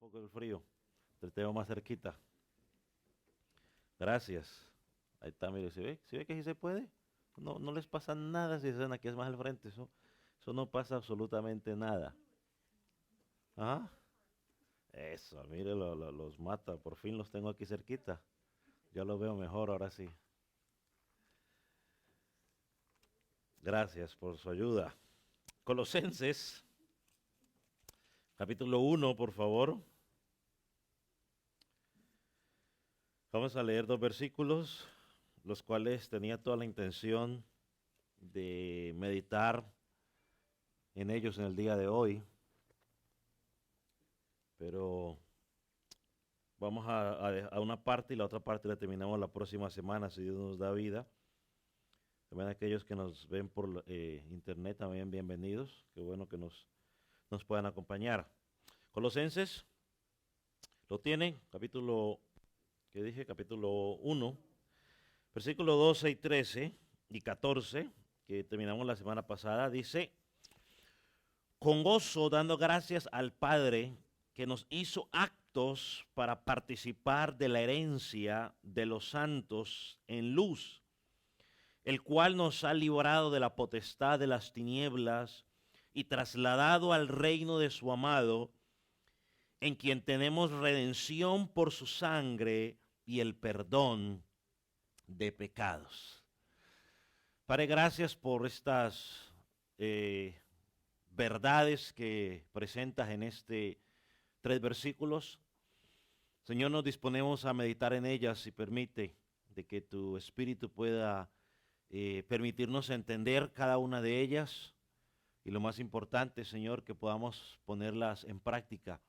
poco el frío. Te tengo más cerquita. Gracias. Ahí está, mire, ¿se ve que sí se puede? No, no les pasa nada si están aquí es más al frente. Eso no pasa absolutamente nada. ¿Ah? Eso, mire, los mata. Por fin los tengo aquí cerquita. Ya lo veo mejor ahora sí. Gracias por su ayuda. Colosenses, capítulo 1, por favor. Vamos a leer 2 versículos, los cuales tenía toda la intención de meditar en ellos en el día de hoy, pero vamos a una parte y la otra parte la terminamos la próxima semana, si Dios nos da vida. También aquellos que nos ven por internet, también bienvenidos. Qué bueno que nos puedan acompañar. Colosenses, ¿lo tienen? Capítulo, ¿qué dije? Capítulo 1, versículo 12 y 13 y 14, que terminamos la semana pasada, dice: con gozo dando gracias al Padre que nos hizo aptos para participar de la herencia de los santos en luz, el cual nos ha librado de la potestad de las tinieblas y trasladado al reino de su amado, en quien tenemos redención por su sangre y el perdón de pecados. Padre, gracias por estas verdades que presentas en este 3 versículos. Señor, nos disponemos a meditar en ellas y permite de que tu Espíritu pueda permitirnos entender cada una de ellas y lo más importante, Señor, que podamos ponerlas en práctica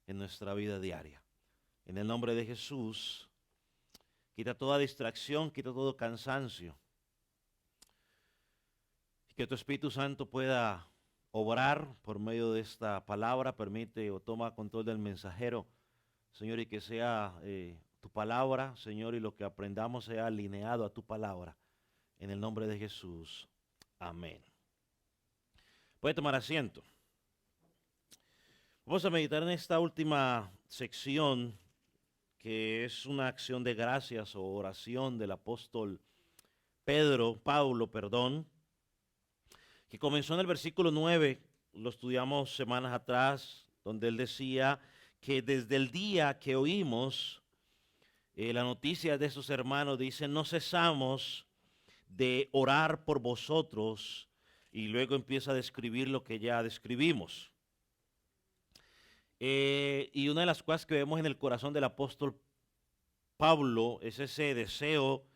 en nuestra vida diaria. En el nombre de Jesús, quita toda distracción, quita todo cansancio. Y que tu Espíritu Santo pueda obrar por medio de esta palabra, permite o toma control del mensajero, Señor, y que sea tu palabra, Señor, y lo que aprendamos sea alineado a tu palabra. En el nombre de Jesús. Amén. Puede tomar asiento. Vamos a meditar en esta última sección, que es una acción de gracias o oración del apóstol Pablo, que comenzó en el versículo 9, lo estudiamos semanas atrás, donde él decía que desde el día que oímos la noticia de esos hermanos, dice, no cesamos de orar por vosotros, y luego empieza a describir lo que ya describimos. Y una de las cosas que vemos en el corazón del apóstol Pablo es ese deseo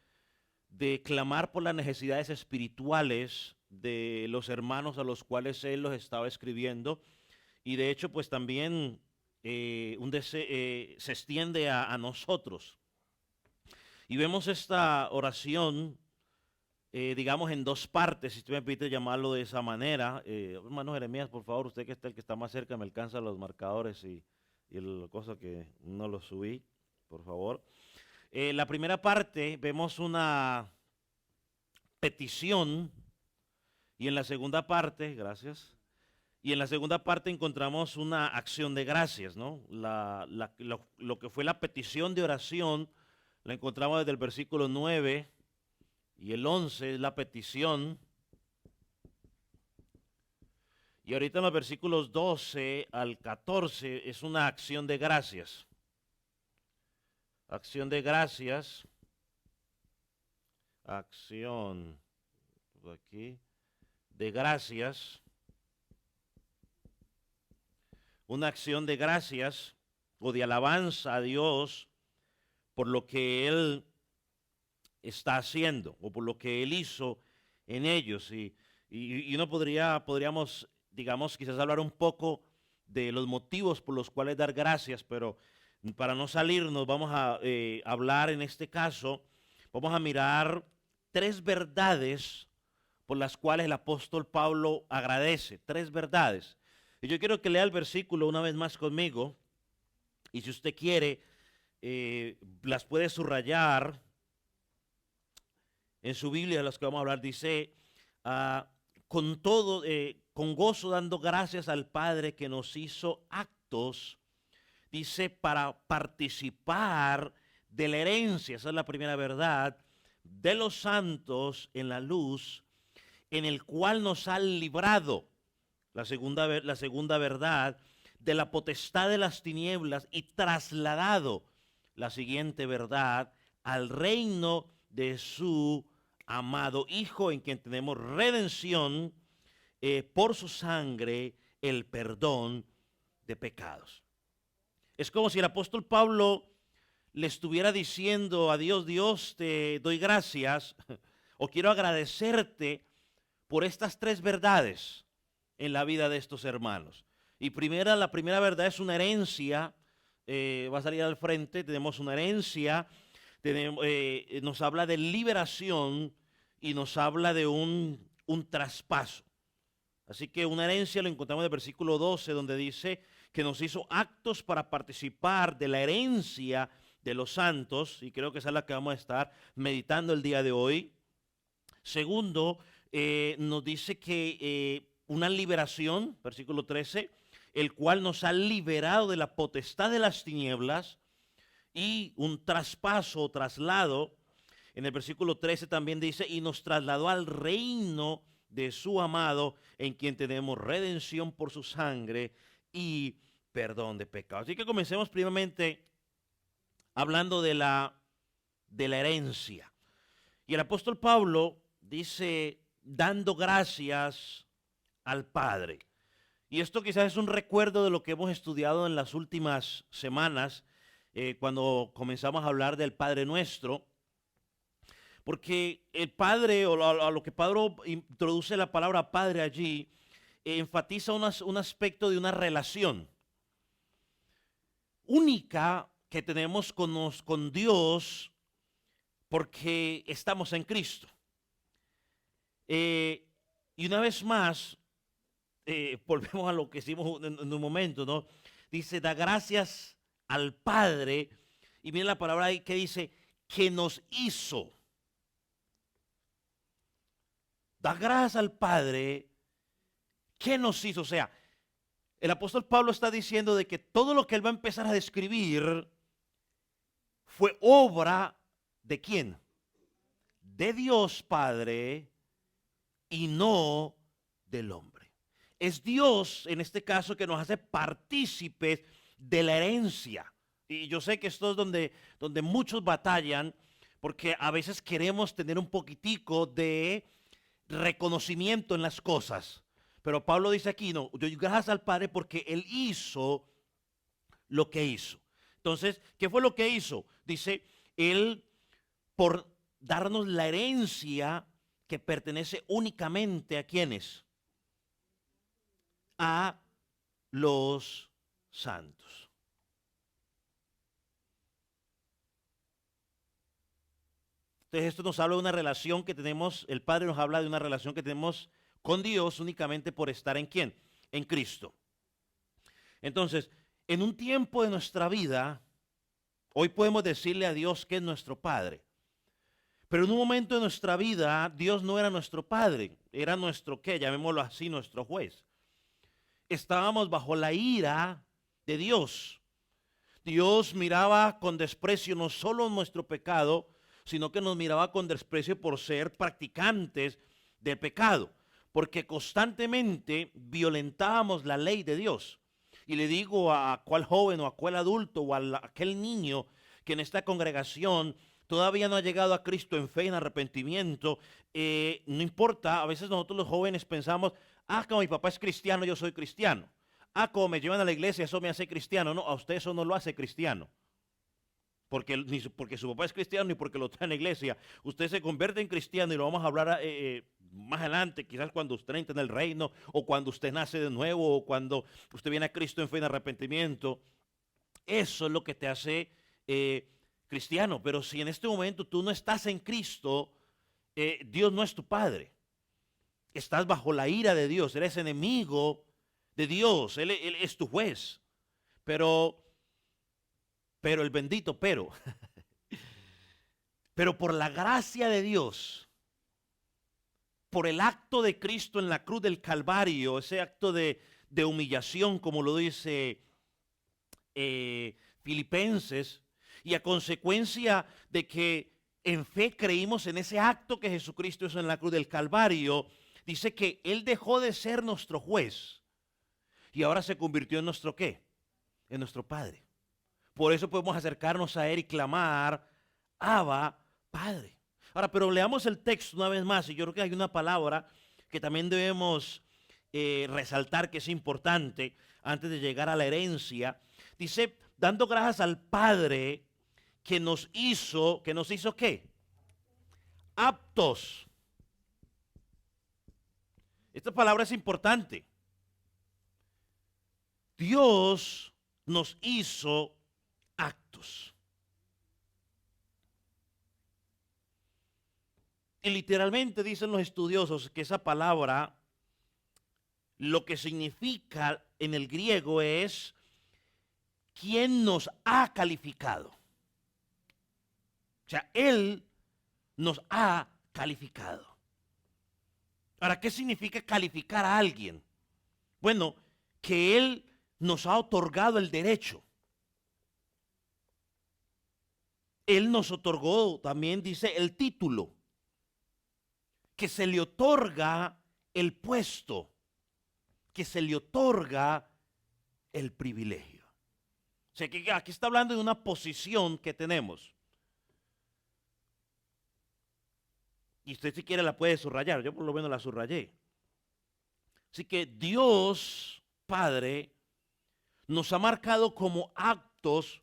de clamar por las necesidades espirituales de los hermanos a los cuales él los estaba escribiendo. Y de hecho, pues también se extiende a nosotros. Y vemos esta oración, digamos, en 2 partes, si usted me permite llamarlo de esa manera. Hermano Jeremías, por favor, usted que está el que está más cerca, me alcanza los marcadores y la cosa que no lo subí, por favor. La primera parte vemos una petición y en la segunda parte, gracias, y en la segunda parte encontramos una acción de gracias, ¿no? Lo que fue la petición de oración la encontramos desde el versículo 9 y el 11 es la petición. Y ahorita en los versículos 12 al 14 es una acción de gracias. Acción de gracias. Acción aquí de gracias. Una acción de gracias o de alabanza a Dios por lo que Él está haciendo o por lo que Él hizo en ellos. Y uno podríamos, digamos, quizás hablar un poco de los motivos por los cuales dar gracias, pero para no salirnos vamos a hablar en este caso, vamos a mirar 3 verdades por las cuales el apóstol Pablo agradece, 3 verdades. Y yo quiero que lea el versículo una vez más conmigo, y si usted quiere, las puede subrayar en su Biblia, de las que vamos a hablar. Dice, con gozo dando gracias al Padre que nos hizo aptos. dice para participar de la herencia, esa es la primera verdad, de los santos en la luz, en el cual nos ha librado, la segunda verdad, de la potestad de las tinieblas y trasladado, la siguiente verdad, al reino de su amado Hijo, en quien tenemos redención por su sangre, el perdón de pecados. Es como si el apóstol Pablo le estuviera diciendo a Dios: Dios, te doy gracias o quiero agradecerte por estas tres verdades en la vida de estos hermanos. Y la primera verdad es una herencia, va a salir al frente, tenemos una herencia, nos habla de liberación y nos habla de un traspaso. Así que una herencia lo encontramos en el versículo 12, donde dice que nos hizo actos para participar de la herencia de los santos, y creo que esa es la que vamos a estar meditando el día de hoy. Segundo, nos dice que una liberación, versículo 13, el cual nos ha liberado de la potestad de las tinieblas, y un traspaso o traslado. En el versículo 13 también dice, y nos trasladó al reino de su amado, en quien tenemos redención por su sangre y perdón de pecados. Así que comencemos primeramente hablando de la herencia. Y el apóstol Pablo dice, dando gracias al Padre. Y esto quizás es un recuerdo de lo que hemos estudiado en las últimas semanas, cuando comenzamos a hablar del Padre Nuestro. Porque el Padre, o a lo que Pablo introduce la palabra Padre allí, enfatiza un aspecto de una relación única que tenemos con Dios, porque estamos en Cristo. Y una vez más, volvemos a lo que hicimos en un momento, ¿no? Dice, da gracias al Padre, y miren la palabra ahí que dice, que nos hizo. Da gracias al Padre que nos hizo. O sea, el apóstol Pablo está diciendo de que todo lo que él va a empezar a describir fue obra de ¿quién? De Dios Padre y no del hombre. Es Dios en este caso que nos hace partícipes de la herencia. Y yo sé que esto es donde muchos batallan, porque a veces queremos tener un poquitico de reconocimiento en las cosas. Pero Pablo dice aquí, no, yo gracias al Padre porque Él hizo lo que hizo. Entonces, ¿qué fue lo que hizo? Dice, Él por darnos la herencia que pertenece únicamente a ¿quiénes? A los santos. Entonces esto nos habla de una relación que tenemos, el Padre nos habla de una relación que tenemos con Dios únicamente por estar en ¿quién? En Cristo. Entonces, en un tiempo de nuestra vida, hoy podemos decirle a Dios que es nuestro Padre. Pero en un momento de nuestra vida, Dios no era nuestro Padre, era nuestro, ¿qué? Llamémoslo así, nuestro juez. Estábamos bajo la ira de Dios. Dios miraba con desprecio no solo nuestro pecado, sino que nos miraba con desprecio por ser practicantes de pecado, porque constantemente violentábamos la ley de Dios. Y le digo a cual joven o a cual adulto o a aquel niño que en esta congregación todavía no ha llegado a Cristo en fe, en arrepentimiento, no importa, a veces nosotros los jóvenes pensamos, como mi papá es cristiano, yo soy cristiano. Como me llevan a la iglesia, eso me hace cristiano. No, a usted eso no lo hace cristiano. Ni porque su papá es cristiano, ni porque lo trae en la iglesia. Usted se convierte en cristiano, y lo vamos a hablar más adelante, quizás cuando usted entre en el reino, o cuando usted nace de nuevo, o cuando usted viene a Cristo en fe, en arrepentimiento. Eso es lo que te hace cristiano. Pero si en este momento tú no estás en Cristo, Dios no es tu Padre. Estás bajo la ira de Dios, eres enemigo de Dios, Él es tu juez. Pero el bendito pero por la gracia de Dios, por el acto de Cristo en la cruz del Calvario, ese acto de humillación, como lo dice Filipenses, y a consecuencia de que en fe creímos en ese acto que Jesucristo hizo en la cruz del Calvario, dice que Él dejó de ser nuestro juez y ahora se convirtió en nuestro ¿qué? En nuestro Padre. Por eso podemos acercarnos a Él y clamar, Abba, Padre. Ahora, pero leamos el texto una vez más, y yo creo que hay una palabra que también debemos resaltar que es importante antes de llegar a la herencia. Dice, dando gracias al Padre que nos hizo ¿qué? Aptos. Esta palabra es importante. Dios nos hizo actos. Y literalmente dicen los estudiosos que esa palabra lo que significa en el griego es quien nos ha calificado. O sea, Él nos ha calificado. Ahora, ¿qué significa calificar a alguien? Bueno, que Él nos ha otorgado el derecho. Él nos otorgó, también dice, el título, que se le otorga el puesto, que se le otorga el privilegio. O sea, que aquí está hablando de una posición que tenemos. Y usted si quiere la puede subrayar, yo por lo menos la subrayé. Así que Dios, Padre, nos ha marcado como actos,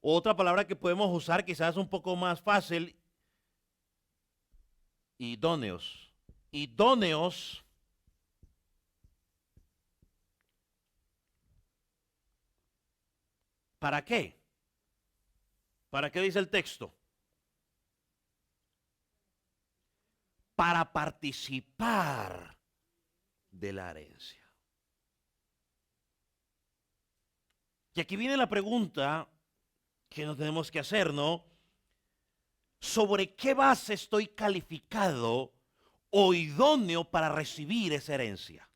otra palabra que podemos usar quizás un poco más fácil, idóneos. Idóneos ¿para qué? ¿Para qué dice el texto? Para participar de la herencia. Y aquí viene la pregunta que nos tenemos que hacer, ¿no? ¿Sobre qué base estoy calificado o idóneo para recibir esa herencia?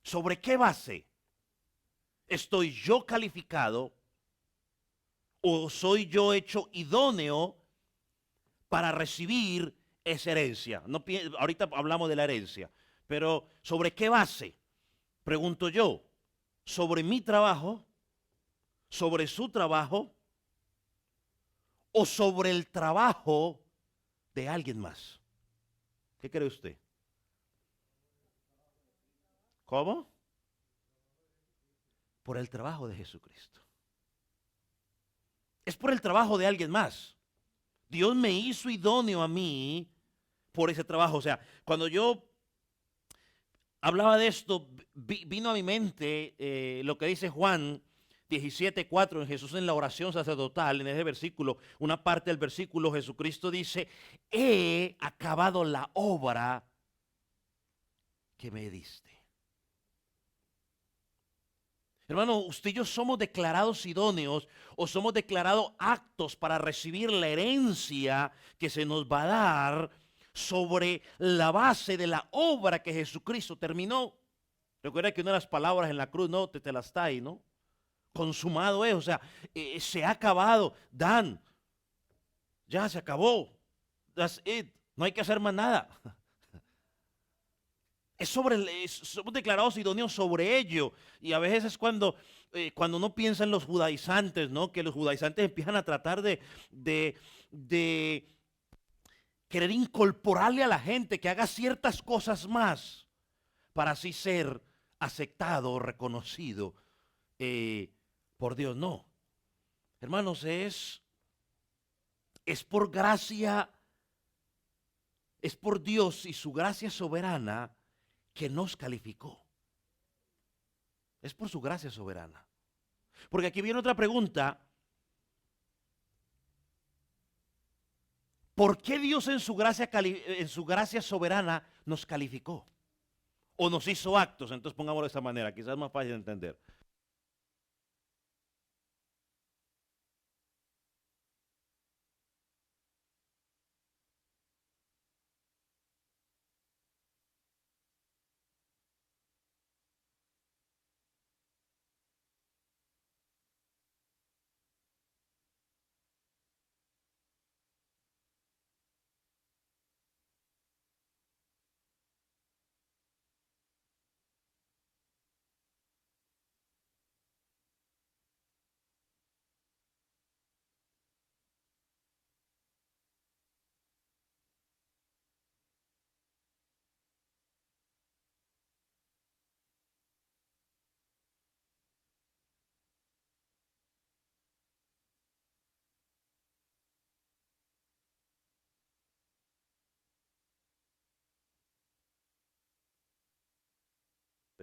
¿Sobre qué base estoy yo calificado o soy yo hecho idóneo para recibir esa herencia? No, ahorita hablamos de la herencia, pero ¿sobre qué base? Pregunto yo, ¿sobre mi trabajo? ¿Sobre su trabajo? ¿O sobre el trabajo de alguien más? ¿Qué cree usted? ¿Cómo? Por el trabajo de Jesucristo. Es por el trabajo de alguien más. Dios me hizo idóneo a mí por ese trabajo. O sea, cuando yo hablaba de esto, vino a mi mente lo que dice Juan 17:4 en Jesús en la oración sacerdotal, en ese versículo, una parte del versículo, Jesucristo dice, he acabado la obra que me diste. Hermano, usted y yo somos declarados idóneos o somos declarados aptos para recibir la herencia que se nos va a dar sobre la base de la obra que Jesucristo terminó. Recuerda que una de las palabras en la cruz, no, tetelestai, ¿no? Consumado es, o sea, se ha acabado. Dan, ya se acabó. That's it. No hay que hacer más nada. Somos declarados idóneos sobre ello. Y a veces es cuando uno piensa en los judaizantes, ¿no? Que los judaizantes empiezan a tratar de querer incorporarle a la gente que haga ciertas cosas más para así ser aceptado o reconocido por Dios. No, hermanos, es por gracia, es por Dios y su gracia soberana que nos calificó. Es por su gracia soberana. Porque aquí viene otra pregunta. ¿Por qué Dios en su gracia soberana nos calificó? O nos hizo actos. Entonces pongámoslo de esta manera, quizás es más fácil de entender.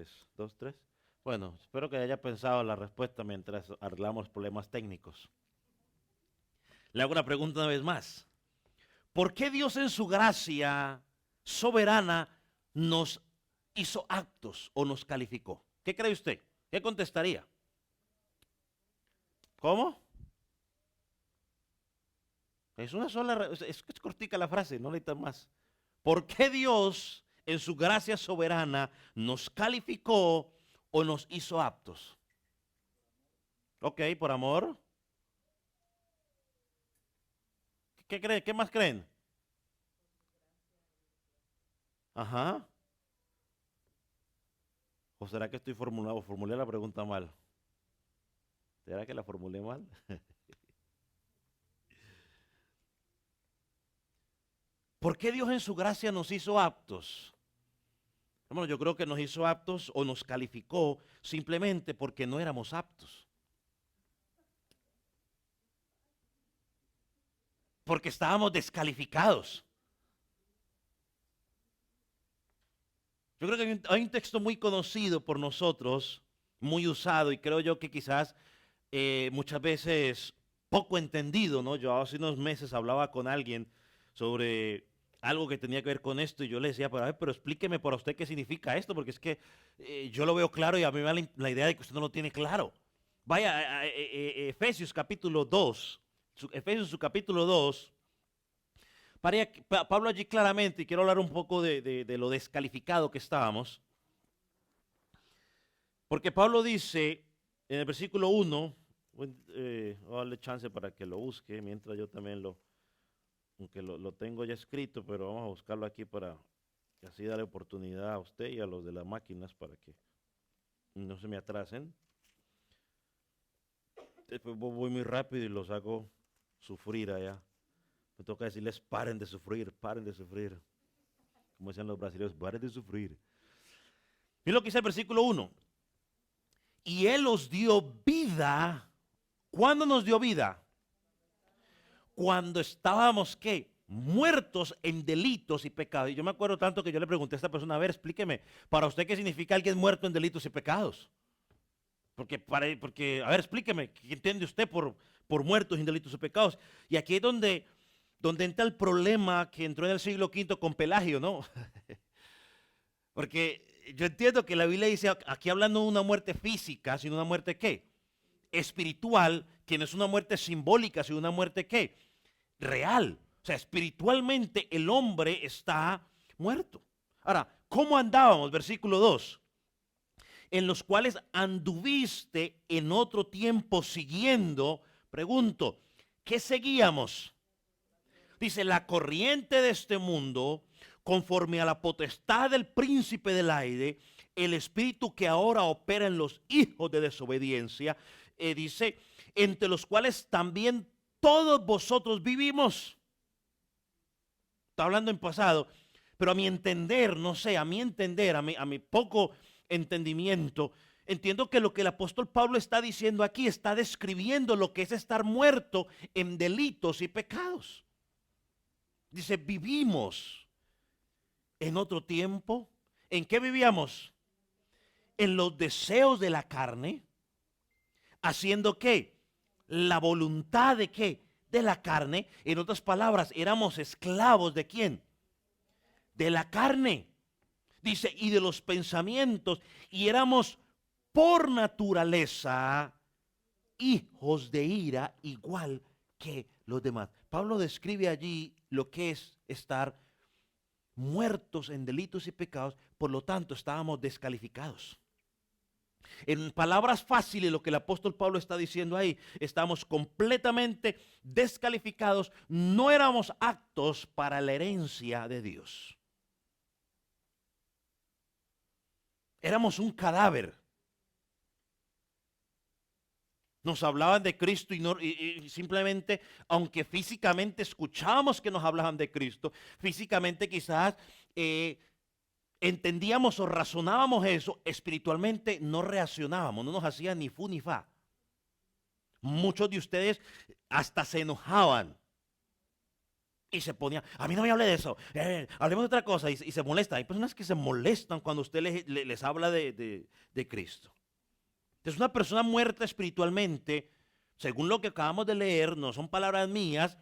3, 2, 3. Bueno, espero que haya pensado la respuesta mientras arreglamos problemas técnicos. Le hago una pregunta una vez más. ¿Por qué Dios en su gracia soberana nos hizo aptos o nos calificó? ¿Qué cree usted? ¿Qué contestaría? ¿Cómo? Es una sola, es cortica la frase, no necesita más. ¿Por qué Dios en su gracia soberana nos calificó o nos hizo aptos? Ok, por amor. ¿Qué creen? ¿Qué más creen? Ajá. ¿O será que formulé la pregunta mal? ¿Será que la formulé mal? ¿Por qué Dios en su gracia nos hizo aptos? Bueno, yo creo que nos hizo aptos o nos calificó simplemente porque no éramos aptos. Porque estábamos descalificados. Yo creo que hay un texto muy conocido por nosotros, muy usado, y creo yo que quizás muchas veces poco entendido, ¿no? Yo hace unos meses hablaba con alguien sobre algo que tenía que ver con esto y yo le decía, pero, a ver, pero explíqueme para usted qué significa esto, porque es que yo lo veo claro y a mí me da la idea de que usted no lo tiene claro. Vaya a Efesios capítulo 2, Efesios su capítulo 2. Pablo allí claramente, y quiero hablar un poco de lo descalificado que estábamos, porque Pablo dice en el versículo 1, voy a darle chance para que lo busque, mientras yo también aunque lo tengo ya escrito, pero vamos a buscarlo aquí para así darle oportunidad a usted y a los de las máquinas para que no se me atrasen. Después voy muy rápido y los hago sufrir allá. Me toca decirles, paren de sufrir, paren de sufrir. Como decían los brasileños, paren de sufrir. Miren lo que dice el versículo 1. Y Él os dio vida. ¿Cuándo nos dio vida? Cuando estábamos, ¿qué? Muertos en delitos y pecados. Y yo me acuerdo tanto que yo le pregunté a esta persona, a ver, explíqueme, ¿para usted qué significa alguien muerto en delitos y pecados? Porque a ver, explíqueme, ¿qué entiende usted por muertos en delitos y pecados? Y aquí es donde entra el problema que entró en el siglo V con Pelagio, ¿no? Porque yo entiendo que la Biblia dice, aquí hablando de una muerte física, sino una muerte ¿qué? Espiritual, que no es una muerte simbólica, sino una muerte ¿qué? Real. O sea, espiritualmente el hombre está muerto. Ahora, ¿cómo andábamos? Versículo 2. En los cuales anduviste en otro tiempo siguiendo, pregunto, ¿qué seguíamos? Dice, la corriente de este mundo, conforme a la potestad del príncipe del aire, el espíritu que ahora opera en los hijos de desobediencia, dice, entre los cuales también todos vosotros vivimos. Está hablando en pasado, pero a mi entender, no sé, a mi entender, a mi poco entendimiento, entiendo que lo que el apóstol Pablo está diciendo aquí está describiendo lo que es estar muerto en delitos y pecados. Dice, vivimos en otro tiempo. ¿En qué vivíamos? En los deseos de la carne, haciendo ¿qué? La voluntad de ¿qué? De la carne. En otras palabras, éramos esclavos ¿de quién? De la carne. Dice, y de los pensamientos, y éramos por naturaleza hijos de ira igual que los demás. Pablo describe allí lo que es estar muertos en delitos y pecados, por lo tanto estábamos descalificados. En palabras fáciles, lo que el apóstol Pablo está diciendo ahí, estamos completamente descalificados, no éramos aptos para la herencia de Dios. Éramos un cadáver. Nos hablaban de Cristo y simplemente, aunque físicamente escuchábamos que nos hablaban de Cristo, físicamente quizás entendíamos o razonábamos eso, espiritualmente no reaccionábamos, no nos hacía ni fu ni fa. Muchos de ustedes hasta se enojaban Y se ponía, a mí no me hable de eso, hablemos de otra cosa, y se molesta. Hay personas que se molestan cuando usted les habla de Cristo. Entonces una persona muerta espiritualmente, según lo que acabamos de leer, no son palabras mías,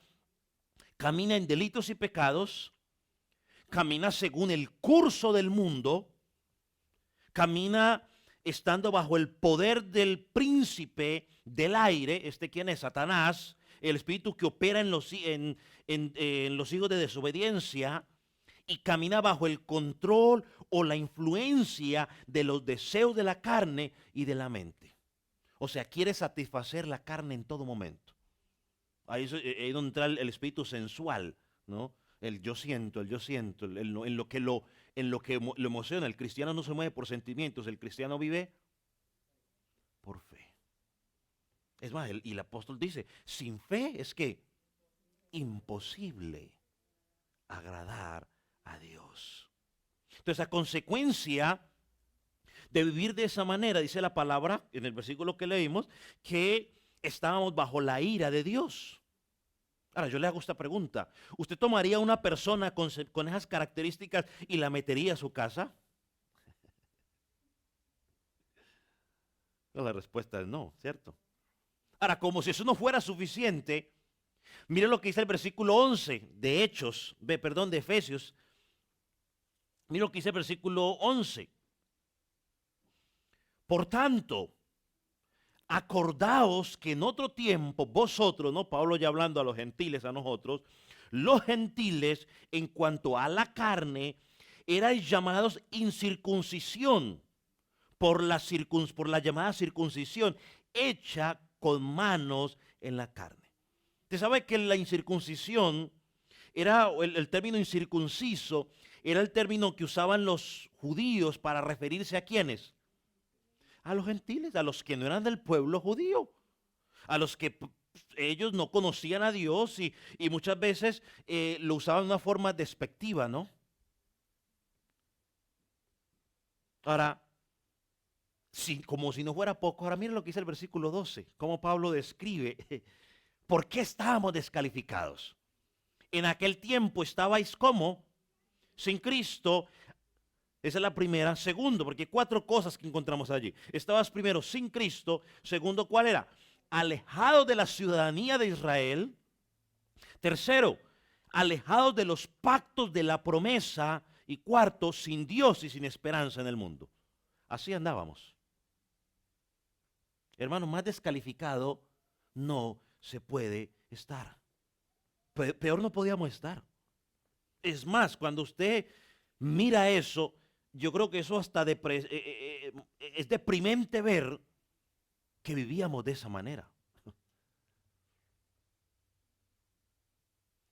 camina en delitos y pecados, camina según el curso del mundo, camina estando bajo el poder del príncipe del aire. ¿Quién es? Satanás, el espíritu que opera en los hijos de desobediencia, y camina bajo el control o la influencia de los deseos de la carne y de la mente. O sea, quiere satisfacer la carne en todo momento. Ahí es donde entra el espíritu sensual, ¿no? El yo siento, en lo que lo emociona. El cristiano no se mueve por sentimientos, el cristiano vive por fe. Es más, y el apóstol dice, sin fe es que imposible agradar a Dios. Entonces, a consecuencia de vivir de esa manera, dice la palabra en el versículo que leímos, que estábamos bajo la ira de Dios. Ahora, yo le hago esta pregunta. ¿Usted tomaría una persona con esas características y la metería a su casa? No, la respuesta es no, ¿cierto? Ahora, como si eso no fuera suficiente, mire lo que dice el versículo 11 de de Efesios. Mire lo que dice el versículo 11. Por tanto, acordaos que en otro tiempo vosotros, ¿no? Pablo ya hablando a los gentiles, a nosotros, los gentiles en cuanto a la carne, erais llamados incircuncisión por la llamada circuncisión hecha con manos en la carne. Usted sabe que la incircuncisión era el término incircunciso, era el término que usaban los judíos para referirse a ¿quiénes? A los gentiles, a los que no eran del pueblo judío, a los que ellos no conocían a Dios y muchas veces lo usaban de una forma despectiva, ¿no? Ahora, como si no fuera poco, ahora miren lo que dice el versículo 12, cómo Pablo describe por qué estábamos descalificados. En aquel tiempo estabais como sin Cristo. Esa es la primera. Segundo, porque hay 4 cosas que encontramos allí. Estabas primero sin Cristo. Segundo, ¿cuál era? Alejado de la ciudadanía de Israel. Tercero, alejados de los pactos de la promesa. Y cuarto, sin Dios y sin esperanza en el mundo. Así andábamos. Hermano, más descalificado no se puede estar. Peor no podíamos estar. Es más, cuando usted mira eso, yo creo que eso hasta es deprimente ver que vivíamos de esa manera.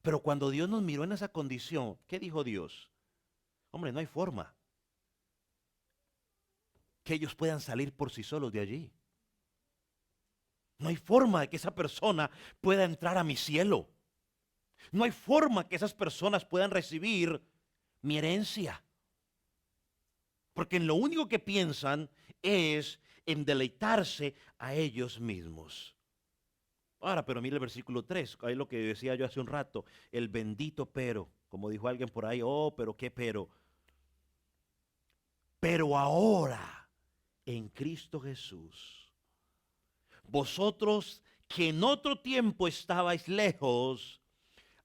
Pero cuando Dios nos miró en esa condición, ¿qué dijo Dios? Hombre, no hay forma que ellos puedan salir por sí solos de allí. No hay forma de que esa persona pueda entrar a mi cielo. No hay forma que esas personas puedan recibir mi herencia. Porque en lo único que piensan es en deleitarse a ellos mismos. Ahora, pero mire el versículo 3, ahí lo que decía yo hace un rato, el bendito pero, como dijo alguien por ahí, oh, pero qué pero. Pero ahora, en Cristo Jesús, vosotros que en otro tiempo estabais lejos,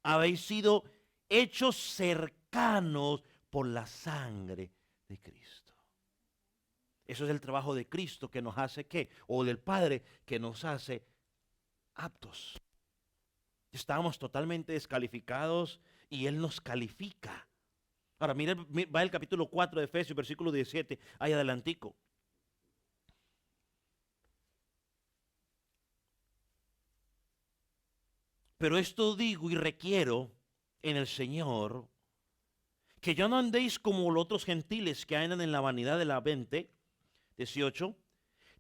habéis sido hechos cercanos por la sangre de Cristo. Eso es el trabajo de Cristo que nos hace ¿qué? O del Padre que nos hace aptos. Estábamos totalmente descalificados y Él nos califica. Ahora, mire, va el capítulo 4 de Efesios, versículo 17, ahí adelantico. Pero esto digo y requiero en el Señor, que ya no andéis como los otros gentiles que andan en la vanidad de la mente, 18,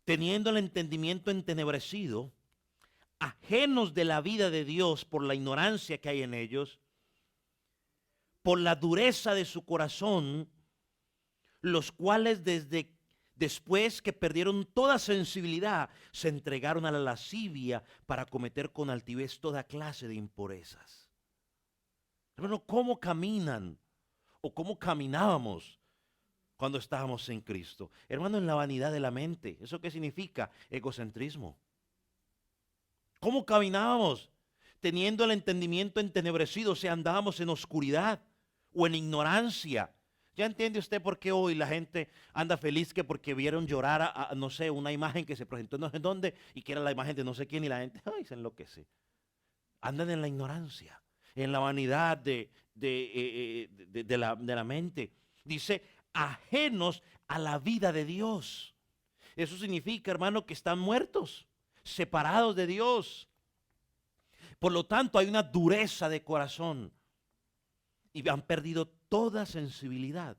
teniendo el entendimiento entenebrecido, ajenos de la vida de Dios por la ignorancia que hay en ellos, por la dureza de su corazón, los cuales después que perdieron toda sensibilidad, se entregaron a la lascivia para cometer con altivez toda clase de impurezas. Hermano, ¿cómo caminan o cómo caminábamos cuando estábamos en Cristo? Hermano, en la vanidad de la mente. ¿Eso qué significa? Egocentrismo. ¿Cómo caminábamos? Teniendo el entendimiento entenebrecido, o sea, andábamos en oscuridad o en ignorancia. ¿Ya entiende usted por qué hoy la gente anda feliz que porque vieron llorar no sé, una imagen que se presentó no sé dónde y que era la imagen de no sé quién y la gente, ay, se enloquece? Andan en la ignorancia, en la vanidad de la mente. Dice, ajenos a la vida de Dios. Eso significa, hermano, que están muertos, separados de Dios. Por lo tanto, hay una dureza de corazón y han perdido toda sensibilidad.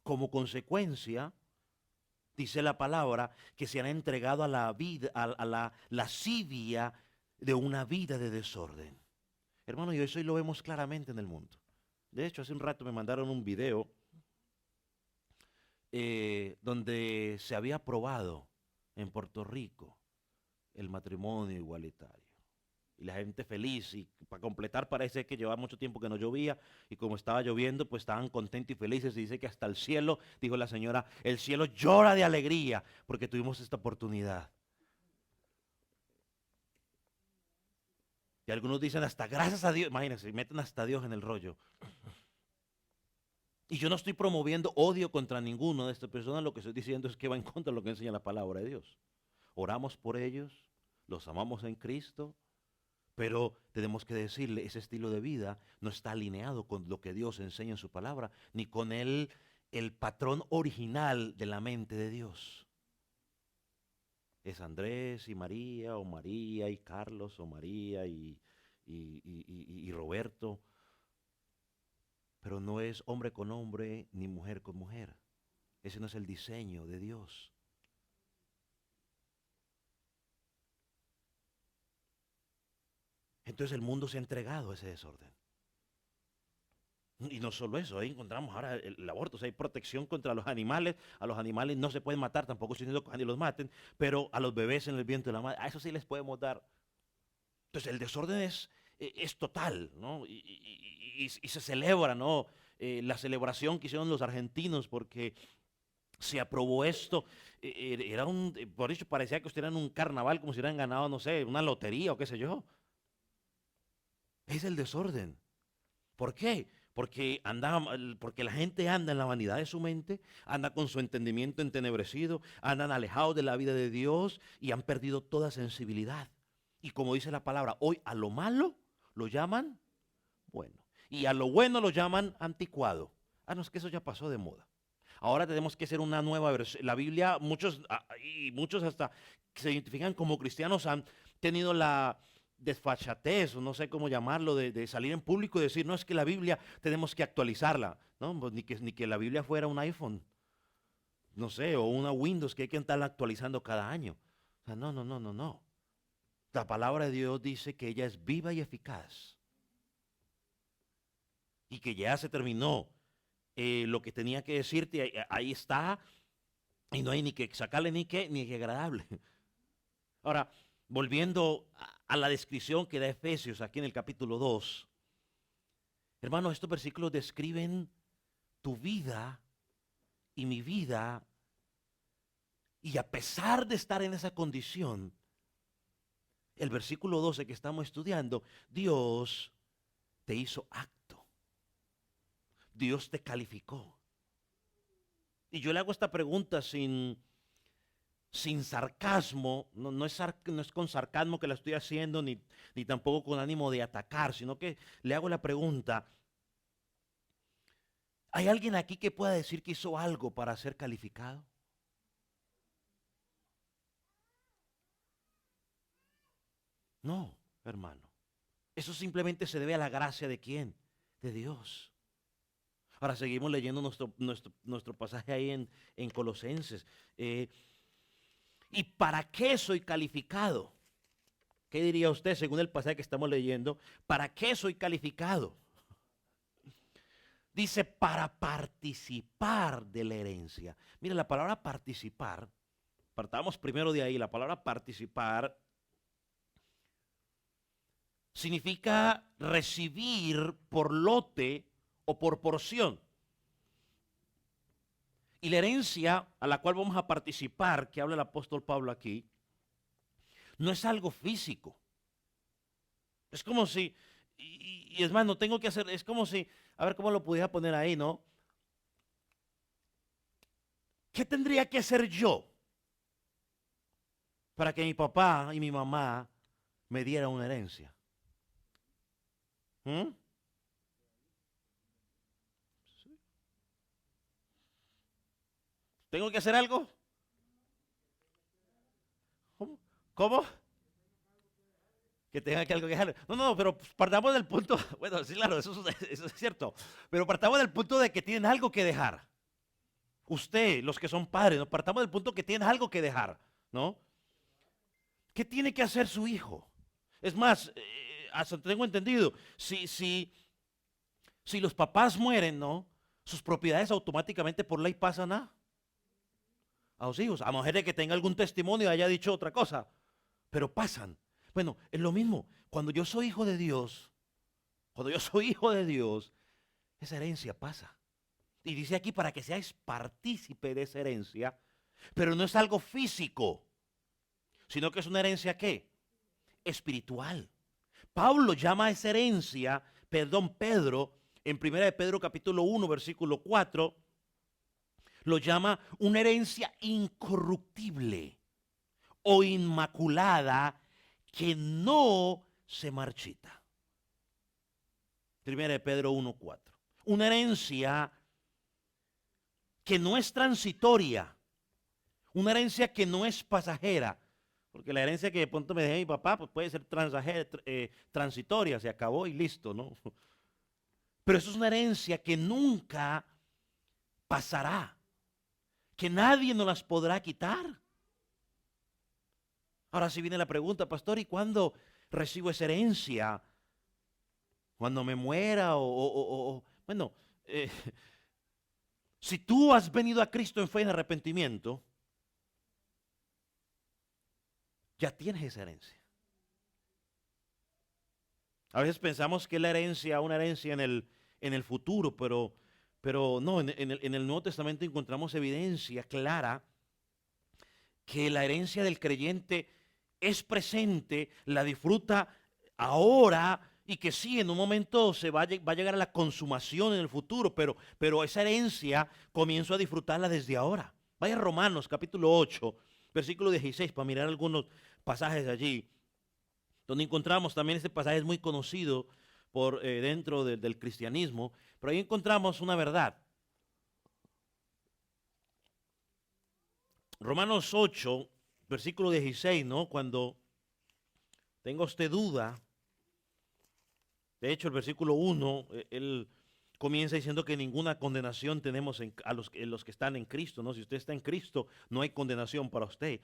Como consecuencia, dice la palabra, que se han entregado a la vida, a la lascivia de una vida de desorden. Hermano, y eso hoy lo vemos claramente en el mundo. De hecho, hace un rato me mandaron un video donde se había aprobado en Puerto Rico el matrimonio igualitario. Y la gente feliz, y para completar parece que llevaba mucho tiempo que no llovía, y como estaba lloviendo, pues estaban contentos y felices, y dice que hasta el cielo, dijo la señora, el cielo llora de alegría, porque tuvimos esta oportunidad. Y algunos dicen hasta gracias a Dios, imagínense, meten hasta Dios en el rollo. Y yo no estoy promoviendo odio contra ninguno de estas personas, lo que estoy diciendo es que va en contra de lo que enseña la palabra de Dios. Oramos por ellos, los amamos en Cristo, pero tenemos que decirle, ese estilo de vida no está alineado con lo que Dios enseña en su palabra, ni con el patrón original de la mente de Dios. Es Andrés y María, o María y Carlos, o María y Roberto, pero no es hombre con hombre, ni mujer con mujer. Ese no es el diseño de Dios. Entonces el mundo se ha entregado a ese desorden. Y no solo eso, ahí encontramos ahora el aborto, o sea, hay protección contra los animales, a los animales no se pueden matar, tampoco si no los maten, pero a los bebés en el vientre de la madre, a eso sí les podemos dar. Entonces el desorden es total, ¿no? Y se celebra, ¿no? La celebración que hicieron los argentinos porque se aprobó esto, era por eso parecía que estuvieran en un carnaval como si hubieran ganado, no sé, una lotería o qué sé yo. Es el desorden. ¿Por qué? Porque la gente anda en la vanidad de su mente, anda con su entendimiento entenebrecido, andan alejados de la vida de Dios y han perdido toda sensibilidad. Y como dice la palabra, hoy a lo malo lo llaman bueno. Y a lo bueno lo llaman anticuado. Ah, no, es que eso ya pasó de moda. Ahora tenemos que hacer una nueva versión. La Biblia, muchos hasta que se identifican como cristianos han tenido la desfachatez, o no sé cómo llamarlo, de salir en público y decir, no, es que la Biblia tenemos que actualizarla. No, pues ni que la Biblia fuera un iPhone, no sé, o una Windows que hay que estarla actualizando cada año. O sea, no, no, no, no, no. La palabra de Dios dice que ella es viva y eficaz. Y que ya se terminó lo que tenía que decirte, ahí está, y no hay ni que sacarle ni que agradable. Ahora, volviendo a la descripción que da Efesios aquí en el capítulo 2, hermanos, estos versículos describen tu vida y mi vida, y a pesar de estar en esa condición, el versículo 12 que estamos estudiando, Dios te hizo acto, Dios te calificó. Y yo le hago esta pregunta sin sarcasmo, no es con sarcasmo que la estoy haciendo, ni tampoco con ánimo de atacar, sino que le hago la pregunta, ¿hay alguien aquí que pueda decir que hizo algo para ser calificado? No, hermano. Eso simplemente se debe a la gracia de ¿quién? De Dios. Ahora seguimos leyendo nuestro pasaje ahí en Colosenses. ¿Y para qué soy calificado? ¿Qué diría usted según el pasaje que estamos leyendo? ¿Para qué soy calificado? Dice, para participar de la herencia. Mire, la palabra participar, partamos primero de ahí, la palabra participar significa recibir por lote o por porción. Y la herencia a la cual vamos a participar, que habla el apóstol Pablo aquí, no es algo físico. Es como si, y es más, no tengo que hacer, es como si, a ver cómo lo pudiera poner ahí, ¿no? ¿Qué tendría que hacer yo para que mi papá y mi mamá me dieran una herencia? ¿Mm? ¿Tengo que hacer algo? ¿Cómo? ¿Cómo? Que tenga que algo que dejar. No, no, pero partamos del punto, bueno, sí, claro, eso es cierto, pero partamos del punto de que tienen algo que dejar. Usted, los que son padres, nos partamos del punto que tienen algo que dejar, ¿no? ¿Qué tiene que hacer su hijo? Es más, hasta tengo entendido, si los papás mueren, ¿no? Sus propiedades automáticamente por ley pasan a los hijos, a mujeres que tenga algún testimonio y haya dicho otra cosa, pero pasan. Bueno, es lo mismo. Cuando yo soy hijo de Dios, cuando yo soy hijo de Dios, esa herencia pasa. Y dice aquí para que seáis partícipe de esa herencia, pero no es algo físico, sino que es una herencia ¿qué? Espiritual. Pablo llama a esa herencia, Pedro, en 1 de Pedro capítulo 1, versículo 4, lo llama una herencia incorruptible o inmaculada que no se marchita. 1 de Pedro 1, 4. Una herencia que no es transitoria, una herencia que no es pasajera, porque la herencia que de pronto me dejé mi papá pues puede ser transitoria, se acabó y listo, ¿no? Pero eso es una herencia que nunca pasará, que nadie nos las podrá quitar. Ahora sí viene la pregunta, pastor, ¿y cuándo recibo esa herencia? ¿Cuando me muera bueno, si tú has venido a Cristo en fe y en arrepentimiento, ya tienes esa herencia. A veces pensamos que la herencia, una herencia en el futuro, pero no, en el Nuevo Testamento encontramos evidencia clara que la herencia del creyente es presente, la disfruta ahora y que sí, en un momento va a llegar a la consumación en el futuro, pero esa herencia comienzo a disfrutarla desde ahora. Vaya a Romanos capítulo 8, versículo 16, para mirar algunos pasajes allí, donde encontramos también este pasaje es muy conocido por dentro del cristianismo, pero ahí encontramos una verdad. Romanos 8, versículo 16, ¿no? Cuando tenga usted duda, de hecho el versículo 1, él comienza diciendo que ninguna condenación tenemos en los que están en Cristo, ¿no? Si usted está en Cristo, no hay condenación para usted.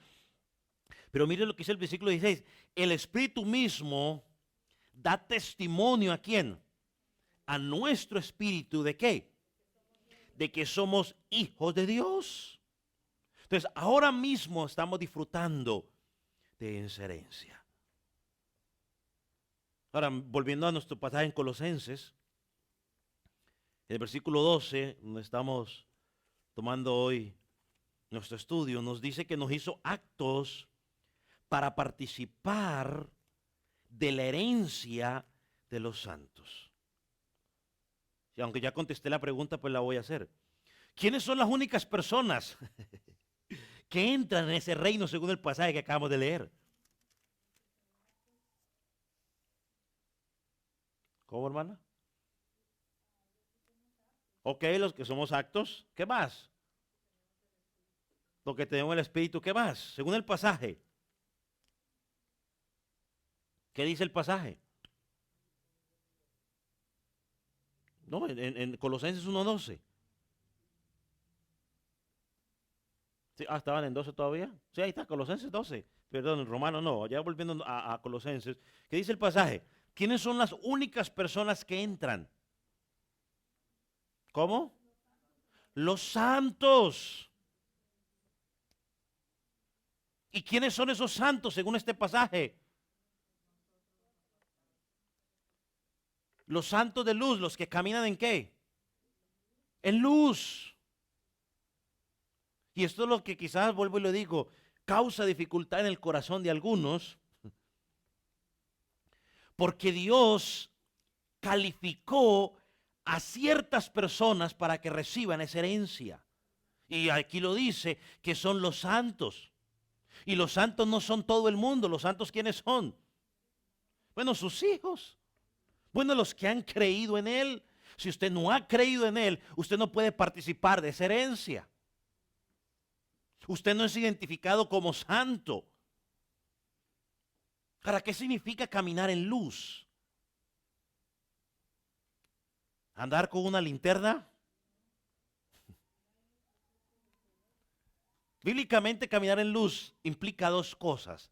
Pero mire lo que dice el versículo 16, el Espíritu mismo da testimonio ¿a quién? A nuestro espíritu ¿de qué? De que somos hijos de Dios. Entonces, ahora mismo estamos disfrutando de esa herencia. Ahora, volviendo a nuestro pasaje en Colosenses, en el versículo 12, donde estamos tomando hoy nuestro estudio, nos dice que nos hizo actos para participar de la herencia de los santos. Y aunque ya contesté la pregunta, pues la voy a hacer. ¿Quiénes son las únicas personas que entran en ese reino según el pasaje que acabamos de leer? ¿Cómo, hermana? Ok, los que somos actos, ¿qué más? Los que tenemos el Espíritu, ¿qué más? Según el pasaje. ¿Qué dice el pasaje? No, en Colosenses 1:12. Sí, estaban en 12 todavía. Sí, ahí está, Colosenses 12. Perdón, en Romano no, ya volviendo a Colosenses. ¿Qué dice el pasaje? ¿Quiénes son las únicas personas que entran? ¿Cómo? Los santos. ¿Y quiénes son esos santos según este pasaje? Los santos de luz, los que caminan ¿en qué? En luz. Y esto es lo que quizás, vuelvo y lo digo, causa dificultad en el corazón de algunos, porque Dios calificó a ciertas personas para que reciban esa herencia. Y aquí lo dice, que son los santos. Y los santos no son todo el mundo. ¿Los santos quiénes son? Bueno, sus hijos. Bueno, los que han creído en Él. Si usted no ha creído en Él, usted no puede participar de esa herencia. Usted no es identificado como santo. Ahora, ¿qué significa caminar en luz? ¿Andar con una linterna? Bíblicamente, caminar en luz implica dos cosas: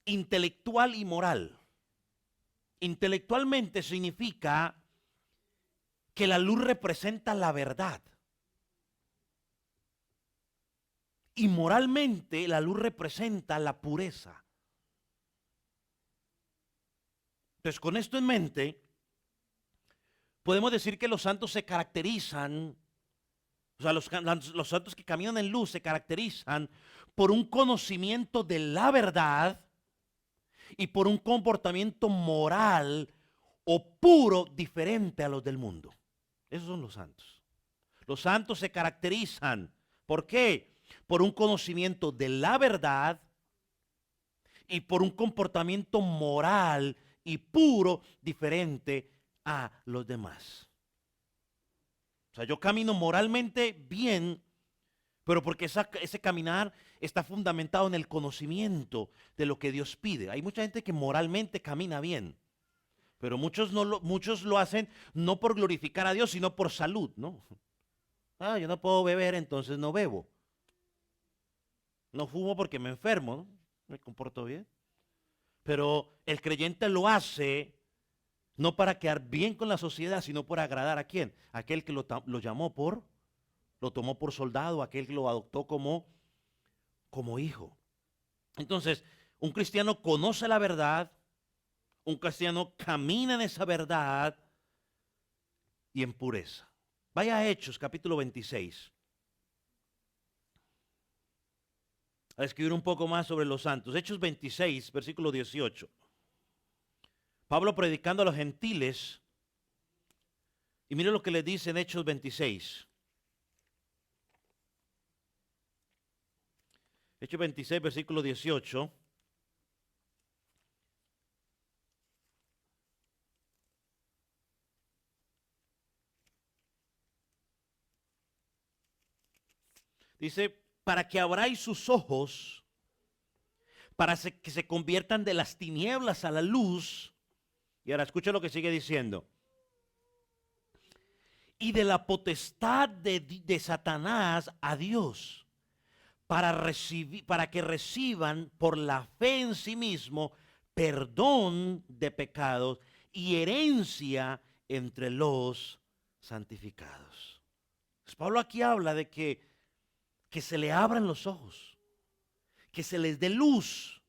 intelectual y moral. Intelectualmente significa que la luz representa la verdad. Y moralmente la luz representa la pureza. Entonces, con esto en mente, podemos decir que los santos se caracterizan, o sea, los santos que caminan en luz se caracterizan por un conocimiento de la verdad y por un comportamiento moral o puro diferente a los del mundo. Esos son los santos. Los santos se caracterizan, ¿por qué? Por un conocimiento de la verdad y por un comportamiento moral y puro diferente a los demás. O sea, yo camino moralmente bien, pero porque ese caminar está fundamentado en el conocimiento de lo que Dios pide. Hay mucha gente que moralmente camina bien, pero muchos lo hacen no por glorificar a Dios, sino por salud, ¿no? Ah, yo no puedo beber, entonces no bebo. No fumo porque me enfermo, ¿no? Me comporto bien. Pero el creyente lo hace no para quedar bien con la sociedad, sino por agradar a quién. Aquel que lo llamó lo tomó por soldado, aquel que lo adoptó como hijo. Entonces, un cristiano conoce la verdad, un cristiano camina en esa verdad y en pureza. Vaya a Hechos, capítulo 26. A escribir un poco más sobre los santos. Hechos 26, versículo 18. Pablo predicando a los gentiles. Y mire lo que le dice en Hechos 26. Hechos 26, versículo 18. Dice, para que abráis sus ojos, para que se conviertan de las tinieblas a la luz. Y ahora escucha lo que sigue diciendo. Y de la potestad de Satanás a Dios, para que reciban por la fe en sí mismo perdón de pecados y herencia entre los santificados. Pues Pablo aquí habla de que se le abran los ojos, que se les dé luz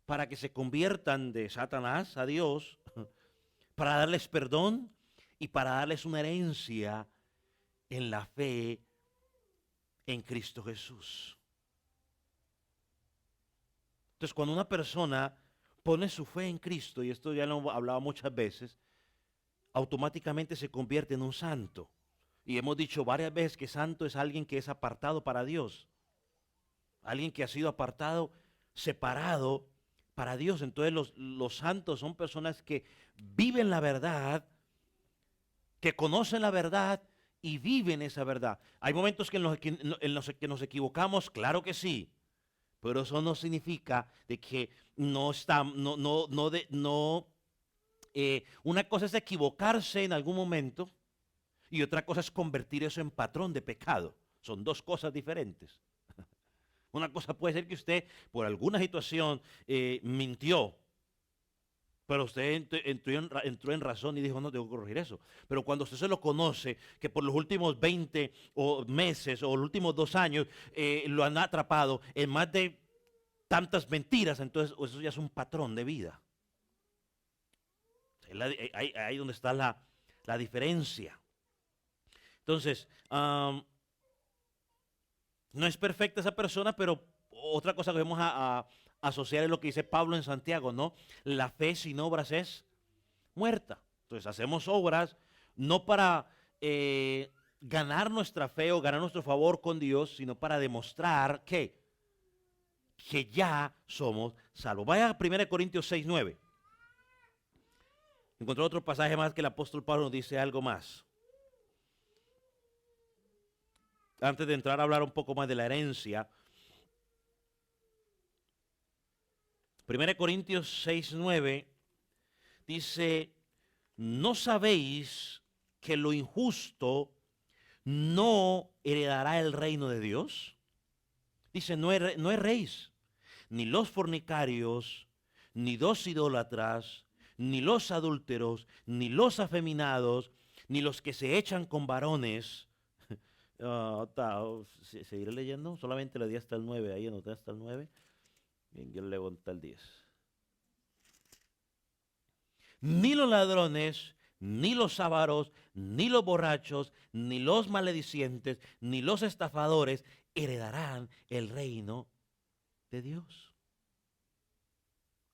para que se conviertan de Satanás a Dios, para darles perdón y para darles una herencia en la fe en Cristo Jesús. Entonces, cuando una persona pone su fe en Cristo, y esto ya lo he hablado muchas veces, automáticamente se convierte en un santo. Y hemos dicho varias veces que santo es alguien que es apartado para Dios. Alguien que ha sido apartado, separado para Dios. Entonces los santos son personas que viven la verdad, que conocen la verdad y viven esa verdad. Hay momentos en los que nos equivocamos, claro que sí. Pero eso no significa de que una cosa es equivocarse en algún momento y otra cosa es convertir eso en patrón de pecado. Son dos cosas diferentes. Una cosa puede ser que usted por alguna situación mintió, pero usted entró en razón y dijo, no, tengo que corregir eso. Pero cuando usted se lo conoce, que por los últimos 20 meses o los últimos 2 años lo han atrapado en más de tantas mentiras, entonces eso ya es un patrón de vida. Ahí donde está la diferencia. Entonces, no es perfecta esa persona, pero otra cosa que vamos a asociar es lo que dice Pablo en Santiago, ¿no? La fe sin obras es muerta. Entonces hacemos obras no para ganar nuestra fe o ganar nuestro favor con Dios, sino para demostrar que ya somos salvos. Vaya a 1 Corintios 6:9. Encontró otro pasaje más que el apóstol Pablo nos dice algo más. Antes de entrar a hablar un poco más de la herencia, 1 Corintios 6:9 dice, ¿no sabéis que lo injusto no heredará el reino de Dios? Dice, no erréis, ni los fornicarios, ni los idólatras, ni los adúlteros, ni los afeminados, ni los que se echan con varones. ¿Seguiré leyendo? Solamente le di hasta el 9, ahí anoté hasta el 9. Bien, yo le leo hasta el 10. Ni los ladrones, ni los avaros, ni los borrachos, ni los maledicientes, ni los estafadores heredarán el reino de Dios.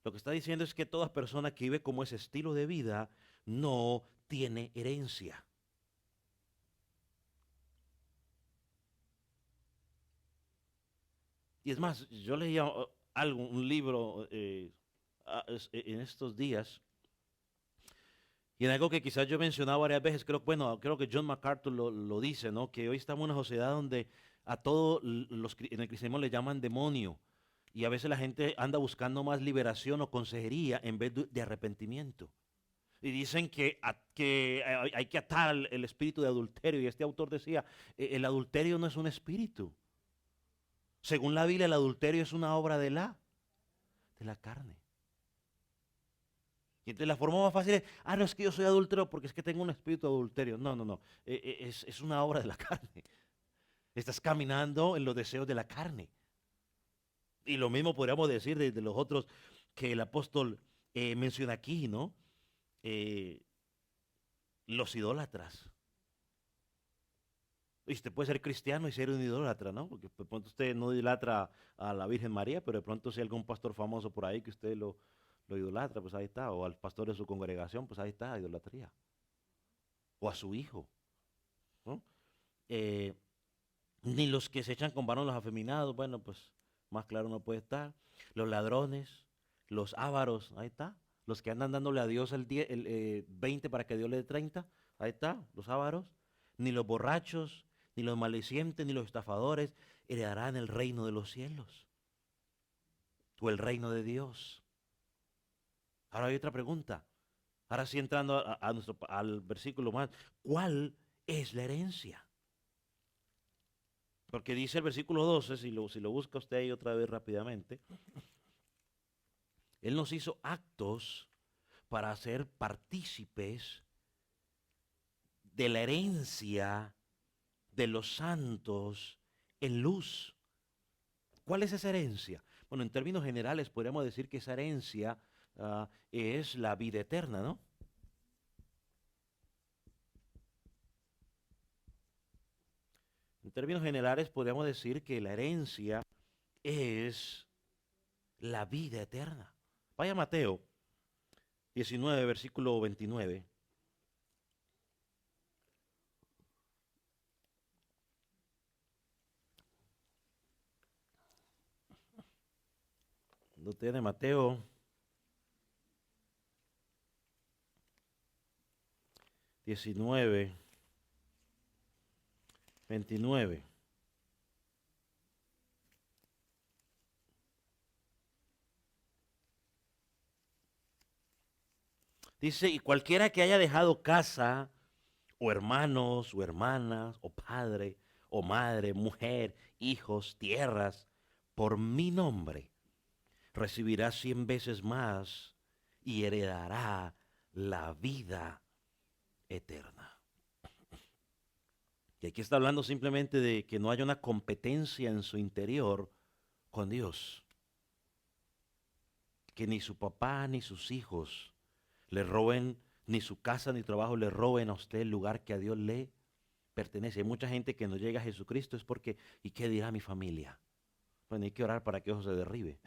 Lo que está diciendo es que toda persona que vive como ese estilo de vida no tiene herencia. Y es más, yo leía un libro en estos días, y en algo que quizás yo he mencionado varias veces, creo que John MacArthur lo dice, ¿no? Que hoy estamos en una sociedad donde a todos en el cristianismo le llaman demonio. Y a veces la gente anda buscando más liberación o consejería en vez de arrepentimiento. Y dicen que hay que atar el espíritu de adulterio. Y este autor decía, el adulterio no es un espíritu. Según la Biblia, el adulterio es una obra de la carne. Y entonces la forma más fácil es, no es que yo soy adúltero porque es que tengo un espíritu de adulterio. No. Es una obra de la carne. Estás caminando en los deseos de la carne. Y lo mismo podríamos decir de los otros que el apóstol menciona aquí, ¿no? Los idólatras. Y usted puede ser cristiano y ser un idólatra, ¿no? Porque de pronto usted no idolatra a la Virgen María, pero de pronto si hay algún pastor famoso por ahí que usted lo idolatra, pues ahí está. O al pastor de su congregación, pues ahí está, idolatría. O a su hijo, ¿no? Ni los que se echan con varones los afeminados, bueno, pues más claro no puede estar. Los ladrones, los ávaros, ahí está. Los que andan dándole a Dios el 20 para que Dios le dé 30, ahí está, los ávaros. Ni los borrachos, ni los maldicientes, ni los estafadores heredarán el reino de los cielos o el reino de Dios. Ahora hay otra pregunta. Ahora sí entrando al versículo más. ¿Cuál es la herencia? Porque dice el versículo 12, si lo busca usted ahí otra vez rápidamente, Él nos hizo actos para ser partícipes de la herencia de los santos en luz. ¿Cuál es esa herencia? Bueno, en términos generales podríamos decir que esa herencia es la vida eterna, ¿no? En términos generales podríamos decir que la herencia es la vida eterna. Vaya a Mateo 19, versículo 29. Lo tiene Mateo 19, 29. Dice, y cualquiera que haya dejado casa, o hermanos, o hermanas, o padre, o madre, mujer, hijos, tierras, por mi nombre, recibirá 100 veces más y heredará la vida eterna. Y aquí está hablando simplemente de que no haya una competencia en su interior con Dios. Que ni su papá ni sus hijos le roben ni su casa ni trabajo, le roben a usted el lugar que a Dios le pertenece. Hay mucha gente que no llega a Jesucristo es porque, ¿y qué dirá mi familia? Bueno, hay que orar para que eso se derribe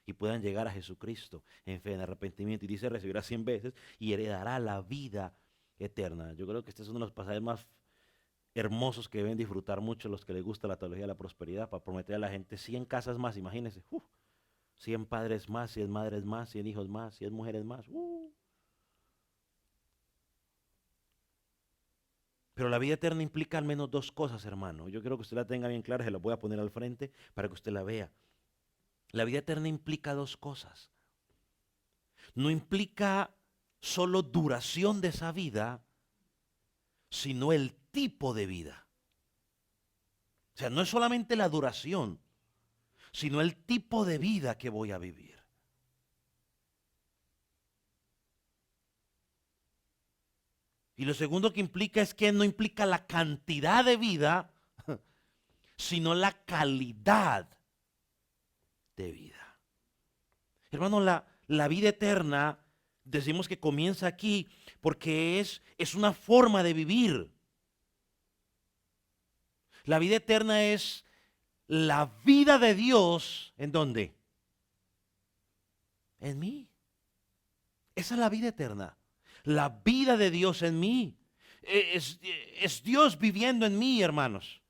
y puedan llegar a Jesucristo en fe, en arrepentimiento. Y dice, recibirá 100 veces y heredará la vida eterna. Yo creo que este es uno de los pasajes más hermosos que deben disfrutar mucho los que les gusta la teología de la prosperidad, para prometer a la gente 100 casas más, imagínense, 100 padres más, 100 madres más, 100 hijos más, 100 mujeres más. Pero la vida eterna implica al menos dos cosas, hermano. Yo quiero que usted la tenga bien clara, se la voy a poner al frente para que usted la vea. La vida eterna implica dos cosas. No implica solo duración de esa vida, sino el tipo de vida. O sea, no es solamente la duración, sino el tipo de vida que voy a vivir. Y lo segundo que implica es que no implica la cantidad de vida, sino la calidad de vida. Hermano, la vida eterna, decimos que comienza aquí porque es una forma de vivir. La vida eterna es la vida de Dios, ¿en dónde? En mí. Esa es la vida eterna. La vida de Dios en mí. Es Dios viviendo en mí, hermanos.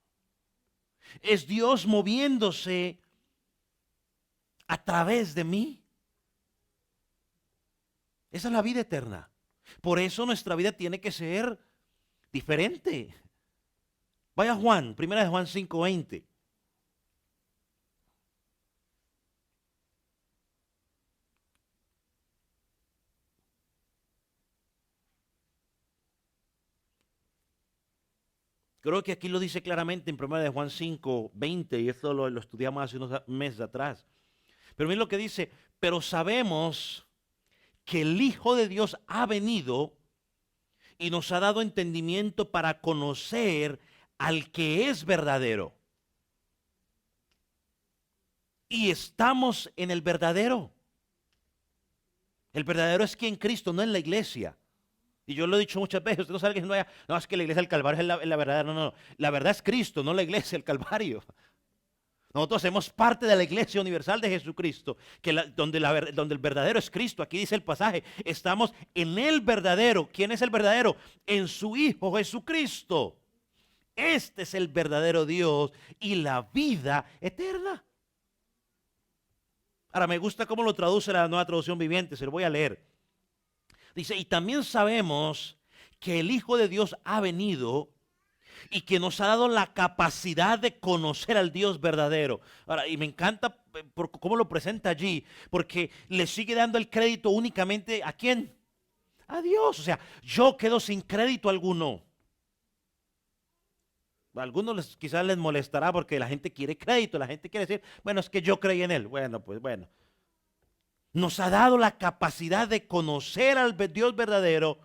Es Dios moviéndose a través de mí. Esa es la vida eterna. Por eso nuestra vida tiene que ser diferente. Vaya Juan, primera de Juan 5:20. Creo que aquí lo dice claramente en primera de Juan 5:20 y esto lo estudiamos hace unos meses atrás. Pero miren lo que dice, pero sabemos que el Hijo de Dios ha venido y nos ha dado entendimiento para conocer al que es verdadero. Y estamos en el verdadero. El verdadero es quien Cristo, no en la iglesia. Y yo lo he dicho muchas veces, usted no sabe que no, es que la iglesia del Calvario es la verdad. No, no, la verdad es Cristo, no la iglesia del Calvario. Nosotros hacemos parte de la iglesia universal de Jesucristo, donde el verdadero es Cristo. Aquí dice el pasaje, estamos en el verdadero. ¿Quién es el verdadero? En su Hijo Jesucristo. Este es el verdadero Dios y la vida eterna. Ahora me gusta cómo lo traduce la Nueva Traducción Viviente, se lo voy a leer. Dice, y también sabemos que el Hijo de Dios ha venido y que nos ha dado la capacidad de conocer al Dios verdadero. Ahora, y me encanta por cómo lo presenta allí, porque le sigue dando el crédito únicamente ¿a quién? A Dios. O sea, yo quedo sin crédito alguno. A algunos quizás les molestará porque la gente quiere crédito, la gente quiere decir, bueno, es que yo creí en Él. Bueno, pues bueno. Nos ha dado la capacidad de conocer al Dios verdadero.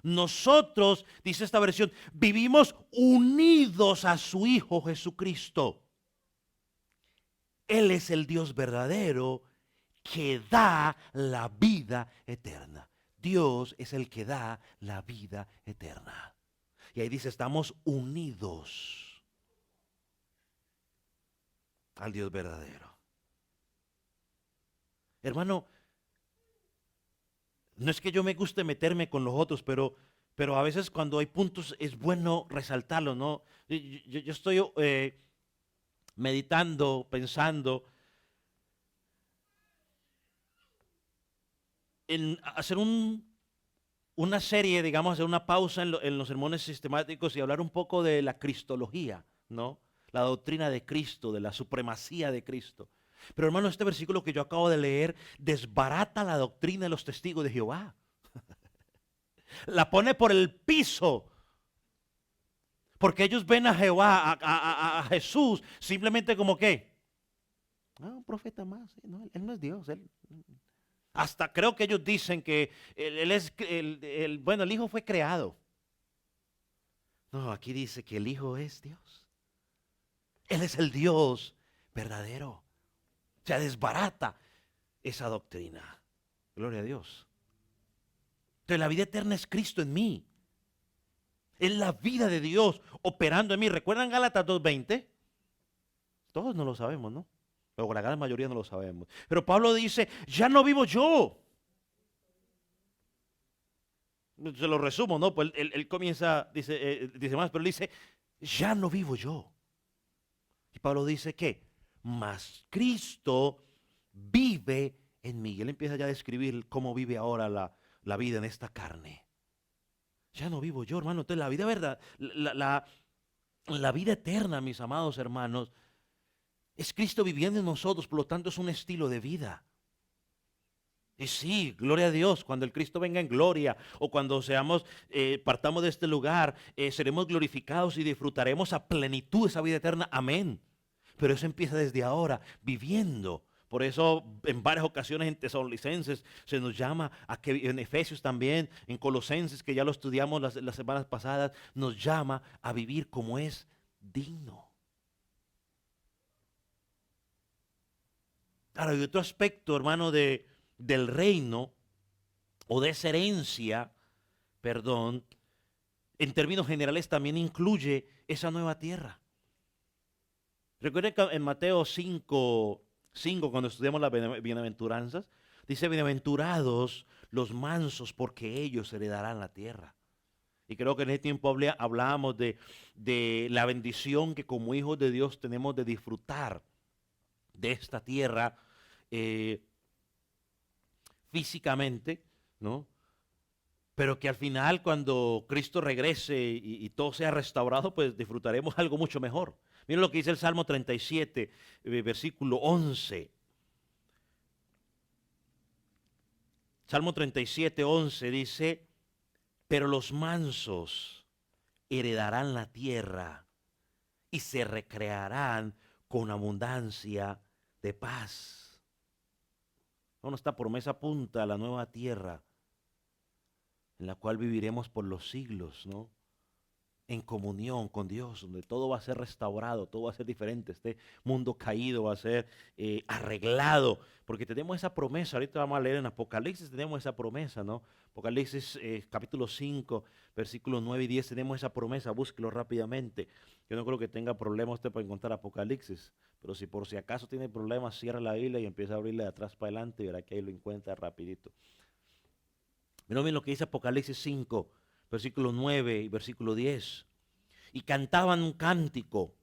Nosotros, dice esta versión, vivimos unidos a su Hijo Jesucristo. Él es el Dios verdadero que da la vida eterna. Dios es el que da la vida eterna. Y ahí dice, estamos unidos al Dios verdadero. Hermano, no es que yo me guste meterme con los otros, pero a veces cuando hay puntos es bueno resaltarlos, ¿no? Yo estoy meditando, pensando en hacer una serie, digamos, hacer una pausa en los sermones sistemáticos y hablar un poco de la cristología, ¿no? La doctrina de Cristo, de la supremacía de Cristo. Pero hermano, este versículo que yo acabo de leer desbarata la doctrina de los testigos de Jehová. La pone por el piso. Porque ellos ven a Jehová, a Jesús, simplemente como que, un profeta más. No, él no es Dios. Hasta creo que ellos dicen que él es, bueno, el Hijo fue creado. No, aquí dice que el Hijo es Dios. Él es el Dios verdadero. O sea, desbarata esa doctrina. Gloria a Dios. Entonces la vida eterna es Cristo en mí. Es la vida de Dios operando en mí. ¿Recuerdan Gálatas 2:20? Todos no lo sabemos, ¿no? Pero la gran mayoría no lo sabemos. Pero Pablo dice, ya no vivo yo. Se lo resumo, ¿no? Pues él comienza, dice más, pero él dice, ya no vivo yo. Y Pablo dice que, mas Cristo vive en mí. Y él empieza ya a describir cómo vive ahora la vida en esta carne. Ya no vivo yo, hermano. Entonces la vida verdad, la vida eterna, mis amados hermanos, es Cristo viviendo en nosotros, por lo tanto es un estilo de vida. Y sí, gloria a Dios, cuando el Cristo venga en gloria o cuando partamos de este lugar, seremos glorificados y disfrutaremos a plenitud esa vida eterna. Amén. Pero eso empieza desde ahora, viviendo. Por eso en varias ocasiones en Tesalonicenses se nos llama, en Efesios también, en Colosenses, que ya lo estudiamos las semanas pasadas, nos llama a vivir como es digno. Ahora, hay otro aspecto, hermano, del reino o de esa herencia, perdón, en términos generales también incluye esa nueva tierra. Recuerden que en Mateo 5, cuando estudiamos las bienaventuranzas, dice, bienaventurados los mansos, porque ellos heredarán la tierra. Y creo que en ese tiempo hablábamos de la bendición que como hijos de Dios tenemos de disfrutar de esta tierra físicamente, ¿no? Pero que al final, cuando Cristo regrese y todo sea restaurado, pues disfrutaremos algo mucho mejor. Miren lo que dice el Salmo 37, versículo 11. Salmo 37, 11 dice, pero los mansos heredarán la tierra y se recrearán con abundancia de paz. Bueno, esta promesa apunta a la nueva tierra en la cual viviremos por los siglos, ¿no? En comunión con Dios, donde todo va a ser restaurado, todo va a ser diferente, este mundo caído va a ser arreglado, porque tenemos esa promesa. Ahorita vamos a leer en Apocalipsis, tenemos esa promesa, ¿no? Apocalipsis capítulo 5, versículos 9 y 10, tenemos esa promesa, búsquelo rápidamente. Yo no creo que tenga problemas usted para encontrar Apocalipsis, pero si por si acaso tiene problemas, cierra la Biblia y empieza a abrirla de atrás para adelante y verá que ahí lo encuentra rapidito. Miren lo que dice Apocalipsis 5, versículo 9 y versículo 10. Y cantaban un cántico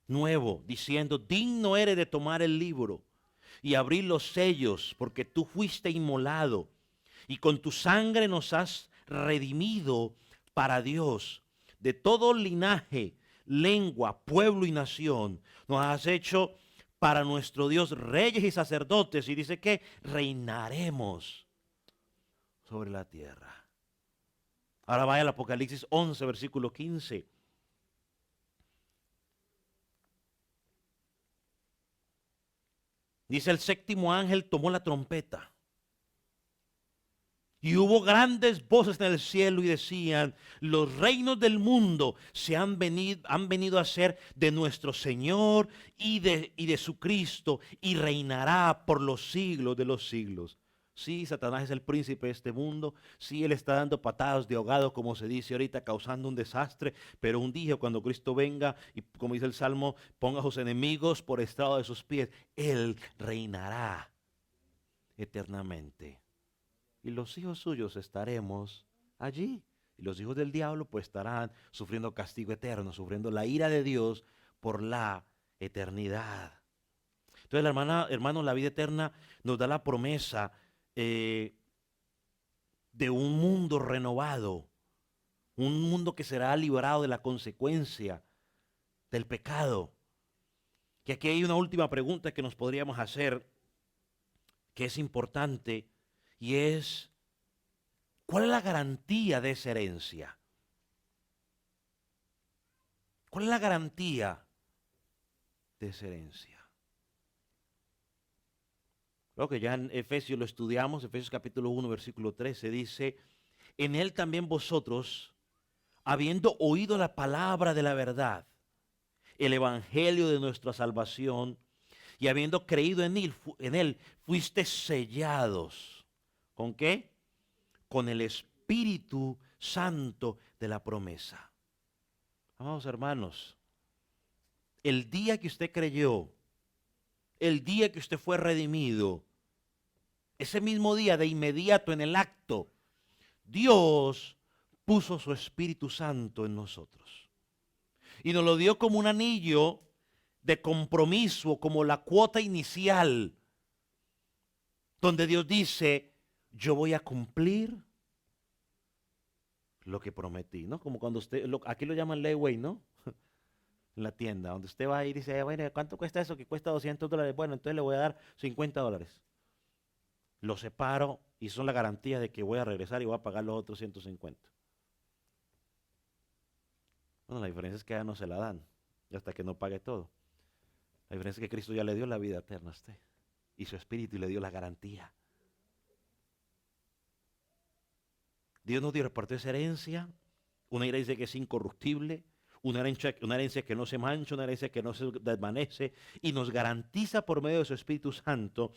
nuevo, diciendo, digno eres de tomar el libro y abrir los sellos, porque tú fuiste inmolado, y con tu sangre nos has redimido para Dios, de todo linaje, lengua, pueblo y nación. Nos has hecho para nuestro Dios reyes y sacerdotes, y dice que reinaremos sobre la tierra. Ahora vaya al Apocalipsis 11, versículo 15. Dice, el séptimo ángel tomó la trompeta y hubo grandes voces en el cielo y decían, los reinos del mundo han venido a ser de nuestro Señor y de su Cristo, y reinará por los siglos de los siglos. Sí, Satanás es el príncipe de este mundo. Sí, él está dando patadas de ahogado, como se dice ahorita, causando un desastre. Pero un día, cuando Cristo venga, y como dice el Salmo, ponga a sus enemigos por estrado de sus pies, él reinará eternamente. Y los hijos suyos estaremos allí. Y los hijos del diablo pues estarán sufriendo castigo eterno, sufriendo la ira de Dios por la eternidad. Entonces, hermano, la vida eterna nos da la promesa de un mundo renovado, un mundo que será liberado de la consecuencia del pecado. Que aquí hay una última pregunta que nos podríamos hacer, que es importante, y es, ¿cuál es la garantía de esa herencia? ¿Cuál es la garantía de esa herencia? Creo que ya en Efesios lo estudiamos, Efesios capítulo 1, versículo 13, dice, en él también vosotros, habiendo oído la palabra de la verdad, el evangelio de nuestra salvación, y habiendo creído en él fuiste sellados. ¿Con qué? Con el Espíritu Santo de la promesa. Amados hermanos, el día que usted creyó, el día que usted fue redimido, ese mismo día, de inmediato en el acto, Dios puso su Espíritu Santo en nosotros. Y nos lo dio como un anillo de compromiso, como la cuota inicial, donde Dios dice, yo voy a cumplir lo que prometí, ¿no? Como cuando usted, aquí lo llaman layaway, ¿no? En la tienda, donde usted va y dice, bueno, ¿cuánto cuesta eso? Que cuesta $200. Bueno, entonces le voy a dar $50. Lo separo y son la garantía de que voy a regresar y voy a pagar los otros 150. Bueno, la diferencia es que ya no se la dan, hasta que no pague todo. La diferencia es que Cristo ya le dio la vida eterna a usted y su Espíritu y le dio la garantía. Dios nos dio, repartió esa herencia, una herencia que es incorruptible, una herencia que no se mancha, una herencia que no se desvanece, y nos garantiza por medio de su Espíritu Santo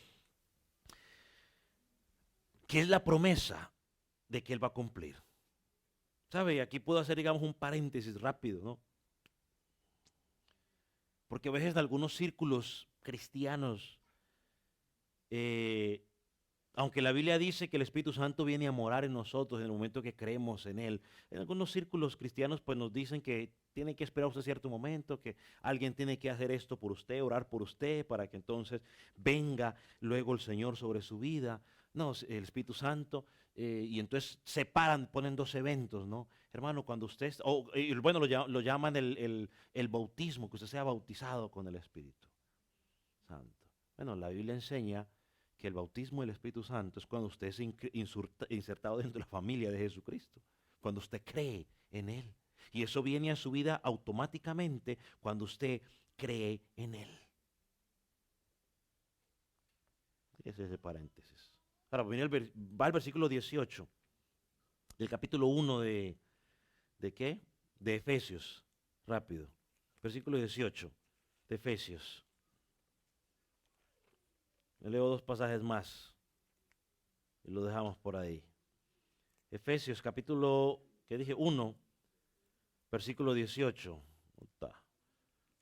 que es la promesa de que Él va a cumplir. ¿Sabe? Aquí puedo hacer, digamos, un paréntesis rápido, ¿no? Porque a veces en algunos círculos cristianos, aunque la Biblia dice que el Espíritu Santo viene a morar en nosotros en el momento que creemos en Él, en algunos círculos cristianos pues nos dicen que tiene que esperar usted cierto momento, que alguien tiene que hacer esto por usted, orar por usted, para que entonces venga luego el Señor sobre su vida. No, el Espíritu Santo, y entonces separan, ponen dos eventos, ¿no? Hermano, cuando usted, bueno, lo llaman el bautismo, que usted sea bautizado con el Espíritu Santo. Bueno, la Biblia enseña que el bautismo del Espíritu Santo es cuando usted es insertado dentro de la familia de Jesucristo, cuando usted cree en Él. Y eso viene a su vida automáticamente cuando usted cree en Él. Ese es el paréntesis. Ahora va el versículo 18 del capítulo 1 ¿de qué? De Efesios. Rápido. Versículo 18 de Efesios. Le leo dos pasajes más y lo dejamos por ahí. Efesios capítulo, ¿qué dije? 1, versículo 18.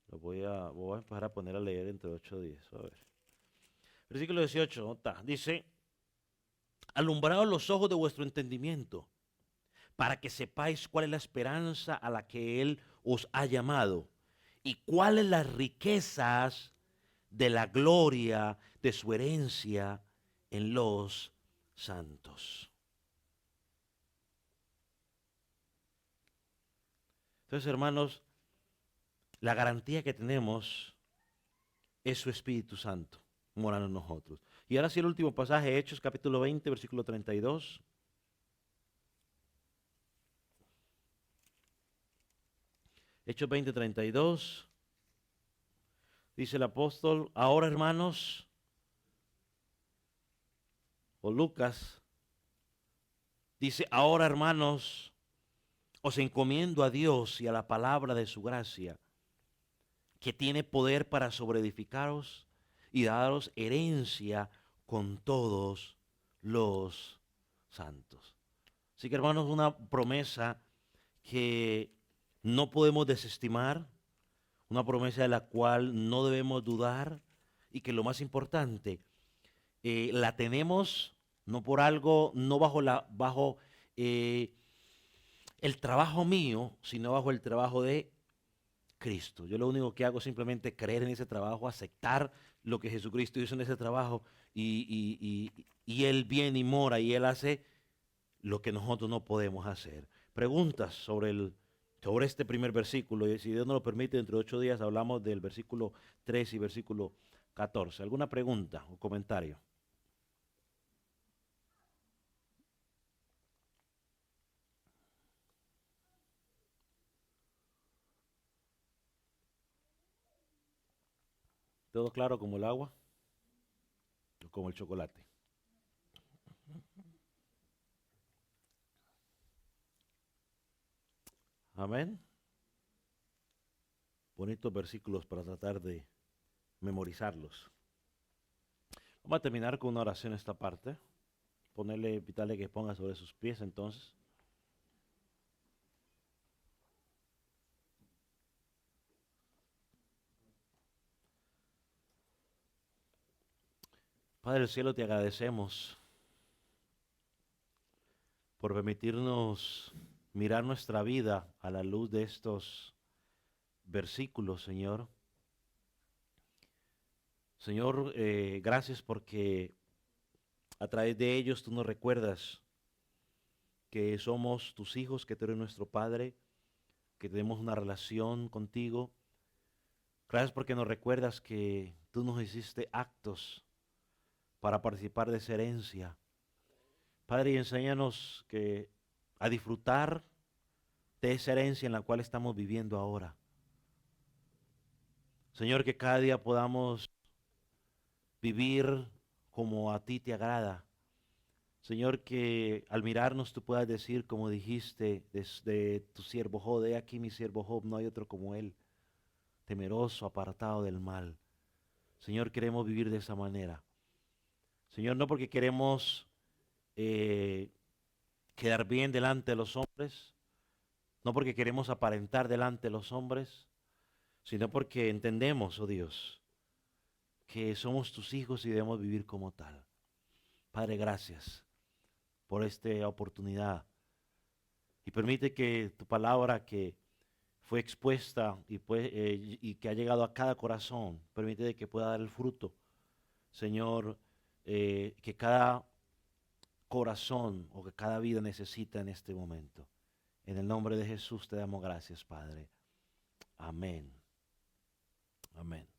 Voy a empezar a poner a leer entre 8 días. A ver. Versículo 18, dice, alumbraos los ojos de vuestro entendimiento, para que sepáis cuál es la esperanza a la que Él os ha llamado y cuáles las riquezas de la gloria de su herencia en los santos. Entonces, hermanos, la garantía que tenemos es su Espíritu Santo morando en nosotros. Y ahora sí el último pasaje, Hechos capítulo 20, versículo 32. Hechos 20, 32. Dice el apóstol, ahora hermanos, o Lucas, dice, ahora hermanos, os encomiendo a Dios y a la palabra de su gracia, que tiene poder para sobreedificaros y daros herencia con todos los santos. Así que hermanos, una promesa que no podemos desestimar, una promesa de la cual no debemos dudar y que lo más importante, la tenemos no por algo, no bajo el trabajo mío, sino bajo el trabajo de Cristo. Yo lo único que hago es simplemente creer en ese trabajo, aceptar lo que Jesucristo hizo en ese trabajo y Él viene y mora y Él hace lo que nosotros no podemos hacer. Preguntas sobre este primer versículo, y si Dios nos lo permite, dentro de 8 días hablamos del versículo 3 y versículo 14. ¿Alguna pregunta o comentario? ¿Todo claro como el agua o como el chocolate? Amén. Bonitos versículos para tratar de memorizarlos. Vamos a terminar con una oración esta parte. invitarle que ponga sobre sus pies entonces. Padre del cielo, te agradecemos por permitirnos mirar nuestra vida a la luz de estos versículos, Señor. Señor, gracias porque a través de ellos tú nos recuerdas que somos tus hijos, que tú eres nuestro Padre, que tenemos una relación contigo. Gracias porque nos recuerdas que tú nos hiciste actos para participar de esa herencia. Padre, y enséñanos a disfrutar de esa herencia en la cual estamos viviendo ahora. Señor, que cada día podamos vivir como a ti te agrada. Señor, que al mirarnos tú puedas decir, como dijiste desde tu siervo Job, he aquí mi siervo Job, no hay otro como él, temeroso, apartado del mal. Señor, queremos vivir de esa manera. Señor, no porque queremos eh, quedar bien delante de los hombres, no porque queremos aparentar delante de los hombres, sino porque entendemos, oh Dios, que somos tus hijos y debemos vivir como tal. Padre, gracias por esta oportunidad y permite que tu palabra que fue expuesta y que ha llegado a cada corazón, permite que pueda dar el fruto, Señor, que cada corazón o que cada vida necesita en este momento. En el nombre de Jesús te damos gracias, Padre. Amén. Amén.